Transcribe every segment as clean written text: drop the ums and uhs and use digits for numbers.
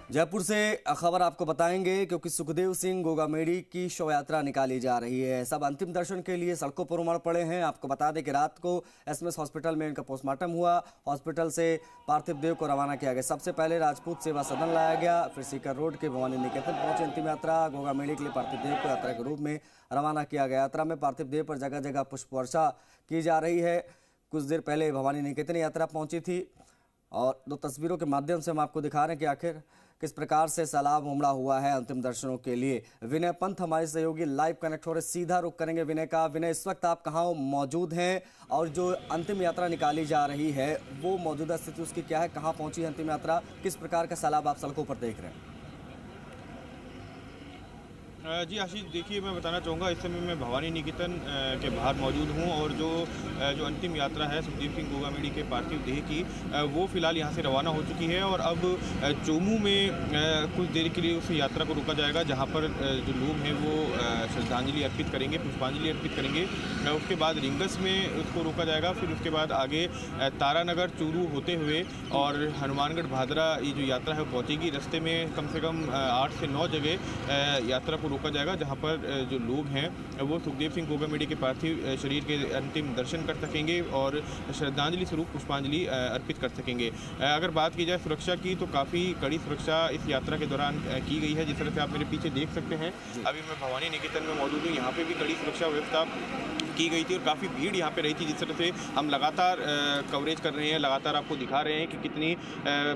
जयपुर से खबर आपको बताएंगे क्योंकि सुखदेव सिंह गोगामेड़ी की शव यात्रा निकाली जा रही है। सब अंतिम दर्शन के लिए सड़कों पर उमड़ पड़े हैं। आपको बता दें कि रात को एसएमएस हॉस्पिटल में इनका पोस्टमार्टम हुआ। हॉस्पिटल से पार्थिव देव को रवाना किया गया। सबसे पहले राजपूत सेवा सदन लाया गया, फिर सीकर रोड के भवानी निकेतन पहुंची अंतिम यात्रा। गोगामेड़ी के लिए पार्थिव देव को यात्रा के रूप में रवाना किया गया। यात्रा में पार्थिव देव पर जगह जगह पुष्प वर्षा की जा रही है। कुछ देर पहले भवानी निकेतन यात्रा पहुंची थी और दो तस्वीरों के माध्यम से हम आपको दिखा रहे हैं कि आखिर किस प्रकार से सैलाब उमड़ा हुआ है अंतिम दर्शनों के लिए। विनय पंत हमारे सहयोगी लाइव कनेक्ट हो रहे, सीधा रुख करेंगे विनय का। विनय, इस वक्त आप कहाँ मौजूद हैं और जो अंतिम यात्रा निकाली जा रही है वो मौजूदा स्थिति उसकी क्या है? कहाँ पहुंची है अंतिम यात्रा? किस प्रकार का सैलाब आप सड़कों पर देख रहे हैं? जी आशीष, देखिए मैं बताना चाहूँगा इस समय मैं भवानी निकेतन के बाहर मौजूद हूँ और जो अंतिम यात्रा है सुखदेव सिंह गोगामेड़ी के पार्थिव देह की वो फिलहाल यहाँ से रवाना हो चुकी है और अब चोमू में कुछ देर के लिए उस यात्रा को रोका जाएगा, जहाँ पर जो लोग हैं वो श्रद्धांजलि अर्पित करेंगे, पुष्पांजलि अर्पित करेंगे। उसके बाद रिंगस में उसको रोका जाएगा, फिर उसके बाद आगे तारानगर चूरू होते हुए और हनुमानगढ़ भादरा ये जो यात्रा है वो पहुँचेगी। रास्ते में कम से कम 8 से 9 जगह यात्रा को रोका जाएगा, जहां पर जो लोग हैं वो सुखदेव सिंह गोगामेड़ी के पार्थिव शरीर के अंतिम दर्शन कर सकेंगे और श्रद्धांजलि स्वरूप पुष्पांजलि अर्पित कर सकेंगे। अगर बात की जाए सुरक्षा की तो काफ़ी कड़ी सुरक्षा इस यात्रा के दौरान की गई है। जिस तरह से आप मेरे पीछे देख सकते हैं, अभी मैं भवानी निकेतन में मौजूद हूँ। यहाँ पे भी कड़ी सुरक्षा व्यवस्था की गई थी और काफ़ी भीड़ यहाँ पे रही थी। जिस तरह से हम लगातार कवरेज कर रहे हैं, लगातार आपको दिखा रहे हैं कि कितनी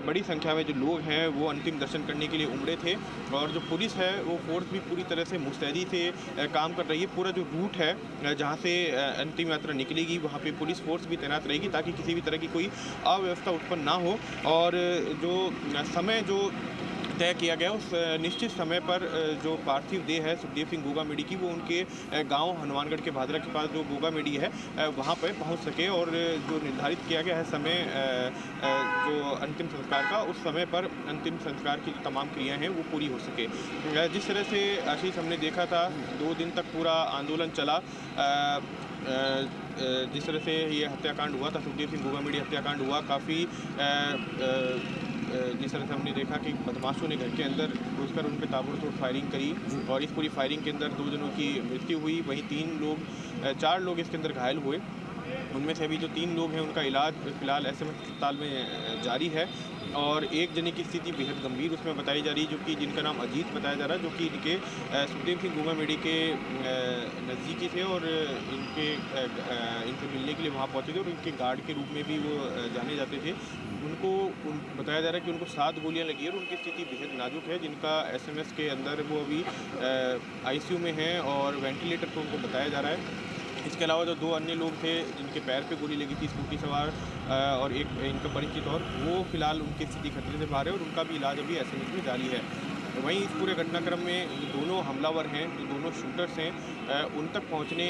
बड़ी संख्या में जो लोग हैं वो अंतिम दर्शन करने के लिए उमड़े थे और जो पुलिस है वो फोर्स भी पूरी तरह से मुस्तैदी से काम कर रही है। पूरा जो रूट है जहाँ से अंतिम यात्रा निकलेगी वहाँ पे पुलिस फोर्स भी तैनात रहेगी ताकि किसी भी तरह की कोई अव्यवस्था उत्पन्न ना हो और जो समय जो तय किया गया उस निश्चित समय पर जो पार्थिव देह है सुखदेव सिंह गोगामेड़ी की वो उनके गांव हनुमानगढ़ के भादरा के पास जो गोगामेड़ी है वहां पर पहुंच सके और जो निर्धारित किया गया है समय जो अंतिम संस्कार का, उस समय पर अंतिम संस्कार की जो तमाम क्रियाएं हैं वो पूरी हो सके। जिस तरह से आशीष हमने देखा था 2 दिन तक पूरा आंदोलन चला। जिस तरह से ये हत्याकांड हुआ था, सुखदेव सिंह गोगामेड़ी हत्याकांड हुआ, काफ़ी जिस तरह से हमने देखा कि बदमाशों ने घर के अंदर घुसकर उन पर ताबड़तोड़ फायरिंग करी और इस पूरी फायरिंग के अंदर 2 जनों की मृत्यु हुई। वहीं 4 लोग इसके अंदर घायल हुए। उनमें से अभी जो 3 लोग हैं उनका इलाज फिलहाल एसएमएस अस्पताल में जारी है और एक जने की स्थिति बेहद गंभीर उसमें बताई जा रही है, जो कि जिनका नाम अजीत बताया जा रहा है, जो कि इनके सुखदेव सिंह गोगामेड़ी के नज़दीकी थे और इनसे मिलने के लिए वहाँ पहुँचे थे और इनके गार्ड के रूप में भी वो जाने जाते थे। बताया जा रहा है कि उनको 7 गोलियां लगी और उनकी स्थिति बेहद नाजुक है, जिनका एसएमएस के अंदर वो अभी आईसीयू में हैं और वेंटिलेटर पर उनको बताया जा रहा है। इसके अलावा जो 2 अन्य लोग थे जिनके पैर पे गोली लगी थी, स्कूटी सवार और एक इनका परिचित, और वो फिलहाल उनकी स्थिति खतरे से बाहर है और उनका भी इलाज अभी एसएमएस में जारी है। वहीं इस पूरे घटनाक्रम में जो दोनों हमलावर हैं, जो दोनों शूटर्स हैं, उन तक पहुंचने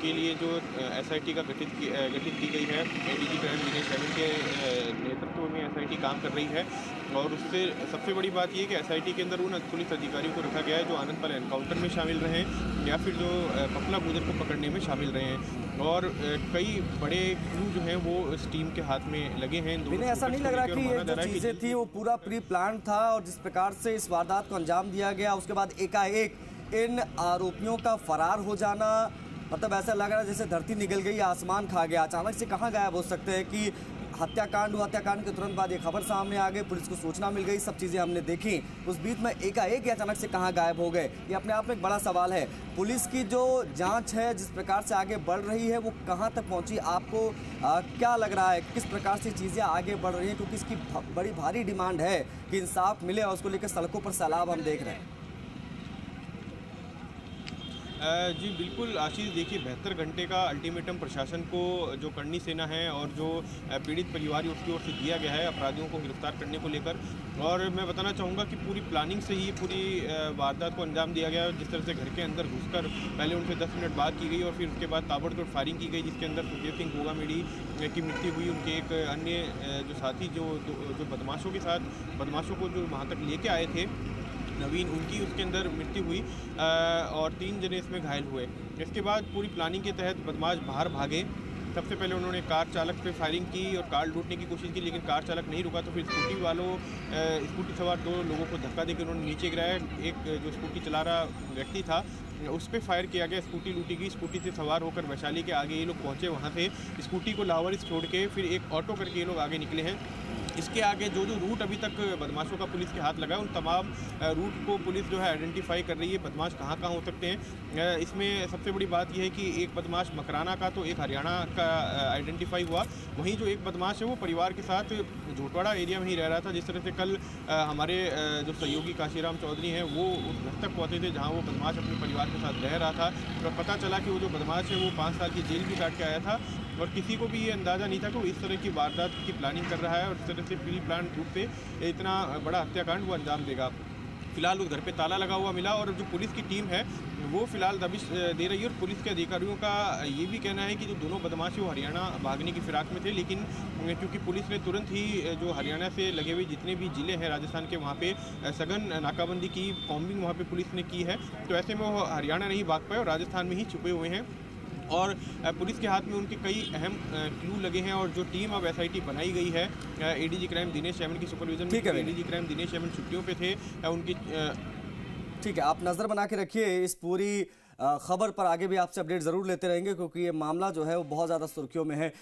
के लिए जो एसआईटी का गठित की गई है, एडीजी कर्नल विनय शैवन के नेतृत्व में एसआईटी काम कर रही है और उससे सबसे बड़ी बात ये कि एसआईटी के अंदर उन पुलिस अधिकारियों को रखा गया है जो आनंदपाल एनकाउंटर में शामिल रहे हैं या फिर जो पपला गुजर को पकड़ने में शामिल रहे हैं और कई बड़े क्लू जो हैं वो इस टीम के हाथ में लगे हैं। ऐसा नहीं लग रहा कि ये जो चीज़ें थी वो पूरा प्री प्लान था और जिस प्रकार से इस वारदात को अंजाम दिया गया उसके बाद एकाएक इन आरोपियों का फरार हो जाना, मतलब ऐसा लग रहा है जैसे धरती निकल गई, आसमान खा गया। अचानक से कहाँ गायब हो सकते हैं कि हत्याकांड हुआ, हत्याकांड के तुरंत बाद ये खबर सामने आ गई, पुलिस को सूचना मिल गई, सब चीज़ें हमने देखी, उस बीच में एकाएक अचानक से कहाँ गायब हो गए, ये अपने आप में एक बड़ा सवाल है। पुलिस की जो जांच है जिस प्रकार से आगे बढ़ रही है वो कहाँ तक पहुँची? आपको क्या लग रहा है किस प्रकार से चीज़ें आगे बढ़ रही हैं? क्योंकि इसकी बड़ी भारी डिमांड है कि इंसाफ मिले और उसको लेकर सड़कों पर सैलाब हम देख रहे हैं। जी बिल्कुल आशीष, देखिए 72 घंटे का अल्टीमेटम प्रशासन को जो करनी सेना है और जो पीड़ित परिवार है उसकी ओर से दिया गया है अपराधियों को गिरफ्तार करने को लेकर। और मैं बताना चाहूँगा कि पूरी प्लानिंग से ही पूरी वारदात को अंजाम दिया गया। जिस तरह से घर के अंदर घुसकर पहले उनसे 10 मिनट बात की गई और फिर उसके बाद ताबड़तोड़ फायरिंग की गई, जिसके अंदर सुखदेव सिंह गोगामेड़ी की मृत्यु हुई। उनके एक अन्य जो साथी जो बदमाशों को जो वहाँ तक लेके आए थे नवीन, उनकी उसके अंदर मृत्यु हुई और 3 जने इसमें घायल हुए। इसके बाद पूरी प्लानिंग के तहत बदमाश बाहर भागे सबसे पहले उन्होंने कार चालक पे फायरिंग की और कार लूटने की कोशिश की, लेकिन कार चालक नहीं रुका तो फिर स्कूटी सवार 2 लोगों को धक्का देकर उन्होंने नीचे गिराया। एक जो स्कूटी चला रहा व्यक्ति था उस पर फायर किया गया, स्कूटी लूटी गई। स्कूटी से सवार होकर वैशाली के आगे ये लोग पहुंचे, वहां से स्कूटी को लावारिस छोड़ के फिर एक ऑटो करके ये लोग आगे निकले हैं। इसके आगे जो रूट अभी तक बदमाशों का पुलिस के हाथ लगा है, उन तमाम रूट को पुलिस जो है आइडेंटिफाई कर रही है, बदमाश कहाँ हो सकते हैं। इसमें सबसे बड़ी बात यह है कि एक बदमाश मकराना का तो एक हरियाणा का आइडेंटिफाई हुआ, वहीं जो एक बदमाश है वो परिवार के साथ झोटवाड़ा एरिया में ही रह रहा था। जिस तरह से कल हमारे जो सहयोगी काशीराम चौधरी हैं वो उस घर तक पहुँचे थे जहाँ वो बदमाश अपने परिवार के साथ रह रहा था, और पता चला कि वो जो बदमाश है वो 5 साल की जेल भी काट के आया था, और किसी को भी ये अंदाज़ा नहीं था कि वो इस तरह की वारदात की प्लानिंग कर रहा है और इस तरह से प्री प्लान रूप से इतना बड़ा हत्याकांड वो अंजाम देगा। फिलहाल उस घर पे ताला लगा हुआ मिला, और जो पुलिस की टीम है वो फिलहाल दबिश दे रही है। और पुलिस के अधिकारियों का ये भी कहना है कि जो दोनों बदमाश वो हरियाणा भागने की फिराक में थे, लेकिन क्योंकि पुलिस ने तुरंत ही जो हरियाणा से लगे हुए जितने भी ज़िले हैं राजस्थान के, वहाँ पे सघन नाकाबंदी की, कॉम्बिंग वहाँ पे पुलिस ने की है, तो ऐसे में वो हरियाणा नहीं भाग पाए और राजस्थान में ही छुपे हुए हैं। और पुलिस के हाथ में उनके कई अहम क्लू लगे हैं, और जो टीम अब SIT बनाई गई है ADG क्राइम दिनेश चैमन की सुपरविजन में, ADG क्राइम दिनेश चैमन छुट्टियों पे थे उनकी। ठीक है, आप नज़र बना के रखिए इस पूरी खबर पर, आगे भी आपसे अपडेट ज़रूर लेते रहेंगे क्योंकि ये मामला जो है वो बहुत ज़्यादा सुर्खियों में है।